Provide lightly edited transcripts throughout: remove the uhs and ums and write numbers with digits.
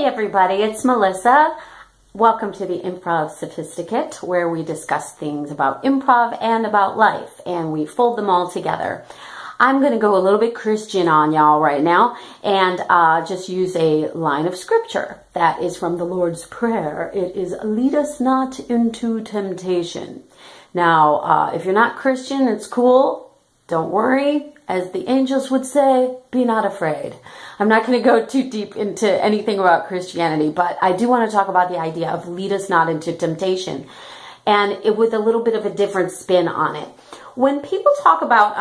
Hey everybody, it's Melissa. Welcome to the Improv Sophisticate, where we discuss things about improv and about life, and we fold them all together. I'm going to go a little bit Christian on y'all right now and just use a line of scripture that is from the Lord's Prayer. It is, lead us not into temptation. Now, if you're not Christian, it's cool. Don't worry. As the angels would say, be not afraid. I'm not going to go too deep into anything about Christianity, but I do want to talk about the idea of lead us not into temptation, and with a little bit of a different spin on it. When people talk about,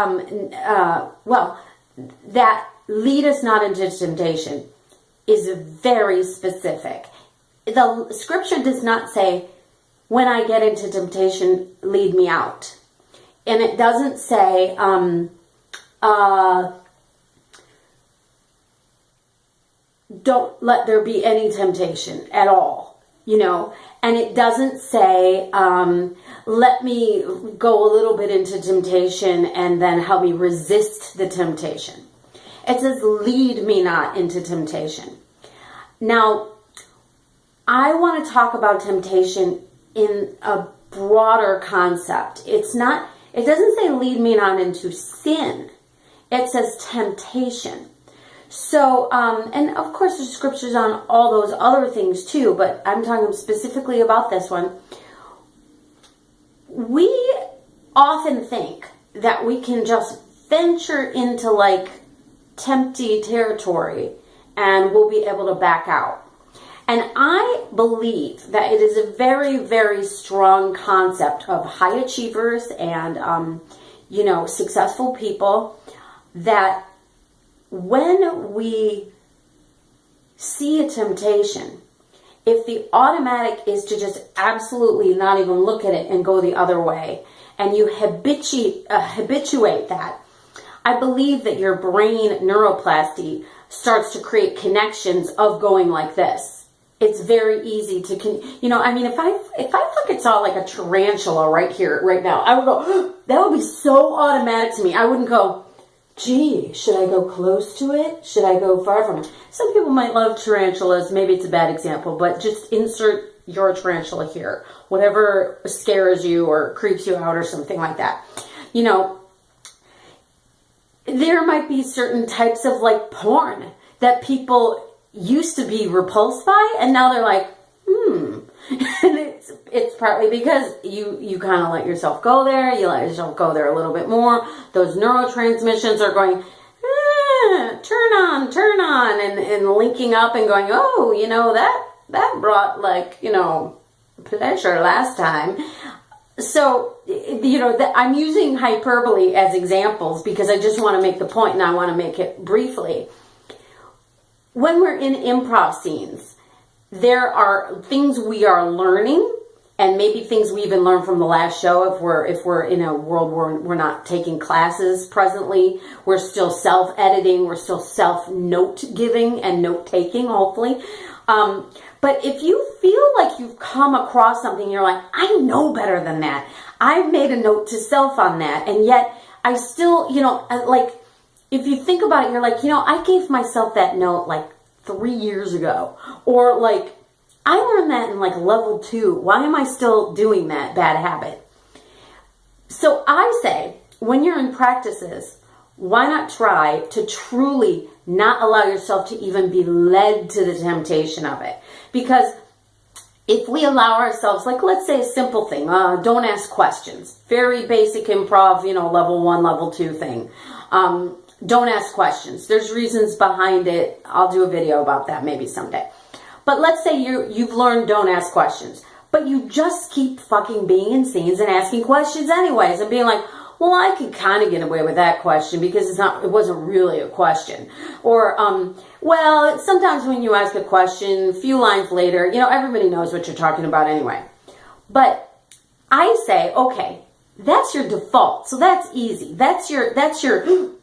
that lead us not into temptation is very specific. The scripture does not say, when I get into temptation, lead me out. And it doesn't say, don't let there be any temptation at all, and it doesn't say, let me go a little bit into temptation and then help me resist the temptation. It says, lead me not into temptation. Now, I want to talk about temptation in a broader concept. It doesn't say lead me not into sin. It says temptation. So, and of course there's scriptures on all those other things too, but I'm talking specifically about this one. We often think that we can just venture into like tempty territory and we'll be able to back out. And I believe that it is a very, very strong concept of high achievers and, successful people, that when we see a temptation, if the automatic is to just absolutely not even look at it and go the other way, and you habituate that, I believe that your brain neuroplasty starts to create connections of going like this. It's very easy to, if I fucking saw like a tarantula right here, right now, I would go, that would be so automatic to me. I wouldn't go, gee, should I go close to it? Should I go far from it? Some people might love tarantulas. Maybe it's a bad example, but just insert your tarantula here. Whatever scares you or creeps you out or something like that. There might be certain types of like porn that people used to be repulsed by, and now they're like, And it's partly because you kind of let yourself go there. You let yourself go there a little bit more. Those neurotransmissions are going, turn on, and linking up and going, that brought pleasure last time. So, I'm using hyperbole as examples because I just want to make the point, and I want to make it briefly. When we're in improv scenes, there are things we are learning, and maybe things we even learned from the last show. If we're in a world where we're not taking classes presently, we're still self-editing, we're still self-note giving and note taking, hopefully. But if you feel like you've come across something, you're like, I know better than that. I've made a note to self on that, and yet I still, if you think about it, you're like, I gave myself that note like 3 years ago, or like, I learned that in like level 2. Why am I still doing that bad habit? So I say, when you're in practices, why not try to truly not allow yourself to even be led to the temptation of it? Because if we allow ourselves, like let's say a simple thing, don't ask questions. Very basic improv, level 1, level 2 thing. Don't ask questions. There's reasons behind it. I'll do a video about that maybe someday. But let's say you've learned don't ask questions, but you just keep fucking being in scenes and asking questions anyways and being like, well, I could kind of get away with that question because it wasn't really a question. Or, sometimes when you ask a question, a few lines later, everybody knows what you're talking about anyway. But I say, okay, that's your default. So that's easy. That's your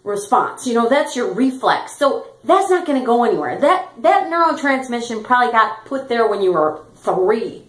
response. That's your reflex. So that's not going to go anywhere. That neurotransmission probably got put there when you were 3.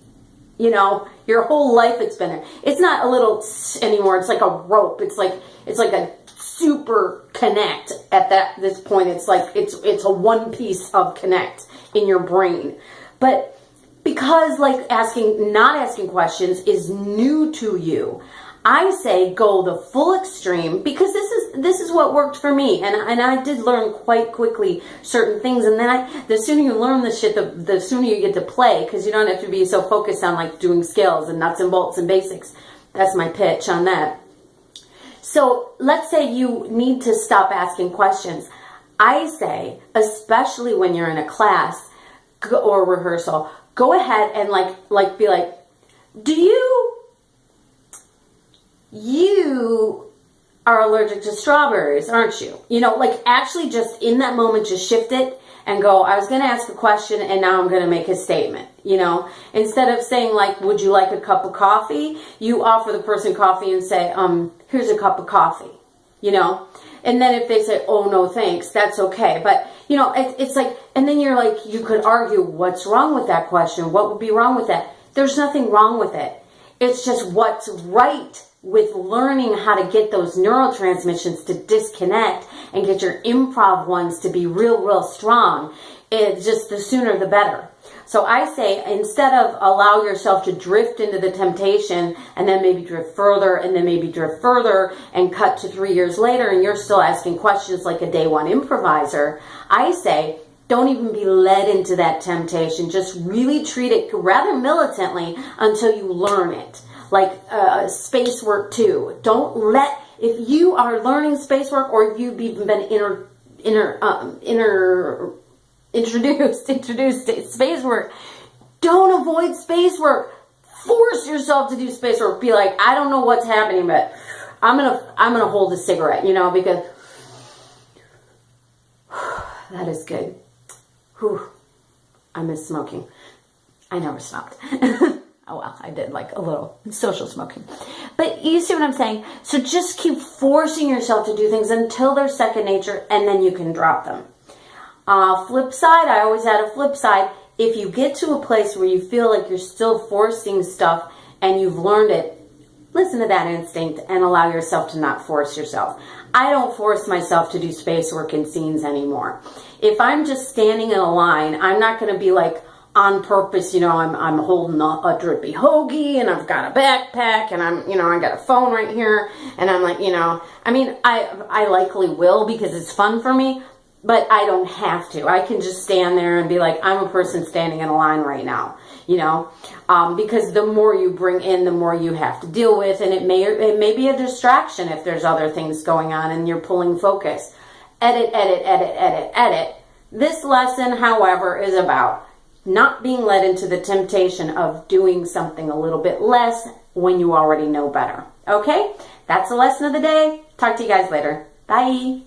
Your whole life it's been there. It's not a little anymore. It's like a rope. It's like a super connect at this point. It's like, it's a one piece of connect in your brain. But because like not asking questions is new to you, I say go the full extreme, because this is what worked for me, and I did learn quite quickly certain things, and then the sooner you learn this shit, the sooner you get to play, because you don't have to be so focused on like doing scales and nuts and bolts and basics. That's my pitch on that. So let's say you need to stop asking questions. I say, especially when you're in a class or rehearsal, go ahead and like be like, you are allergic to strawberries, aren't you? You know, like actually just in that moment, just shift it and go, I was going to ask a question and now I'm going to make a statement, you know? Instead of saying like, would you like a cup of coffee? You offer the person coffee and say, here's a cup of coffee, you know? And then if they say, oh no, thanks, that's okay. But you know, it's like, and then you're like, you could argue what's wrong with that question? What would be wrong with that? There's nothing wrong with it. It's just what's right with learning how to get those neurotransmissions to disconnect and get your improv ones to be real strong. It's just the sooner the better. So I say, instead of allow yourself to drift into the temptation and then maybe drift further and then maybe drift further and cut to 3 years later and you're still asking questions like a day one improviser, I say, don't even be led into that temptation. Just really treat it rather militantly until you learn it. Like space work too. Don't let, if you are learning space work or if you've even been introduced to space work, don't avoid space work. Force yourself to do space work. Be like, I don't know what's happening, but I'm gonna hold a cigarette, you know, because that is good. Whew. I miss smoking. I never stopped. Oh well, I did like a little social smoking. But you see what I'm saying? So just keep forcing yourself to do things until they're second nature, and then you can drop them. Flip side, I always add a flip side. If you get to a place where you feel like you're still forcing stuff and you've learned it, listen to that instinct and allow yourself to not force yourself. I don't force myself to do space work in scenes anymore. If I'm just standing in a line, I'm not going to be like, on purpose, you know, I'm holding a drippy hoagie and I've got a backpack and I'm, you know, I got a phone right here and I'm like, you know, I mean, I likely will because it's fun for me, but I don't have to. I can just stand there and be like, I'm a person standing in a line right now, you know, because the more you bring in, the more you have to deal with, and it may be a distraction if there's other things going on and you're pulling focus. Edit. This lesson, however, is about not being led into the temptation of doing something a little bit less when you already know better. Okay? That's the lesson of the day. Talk to you guys later. Bye.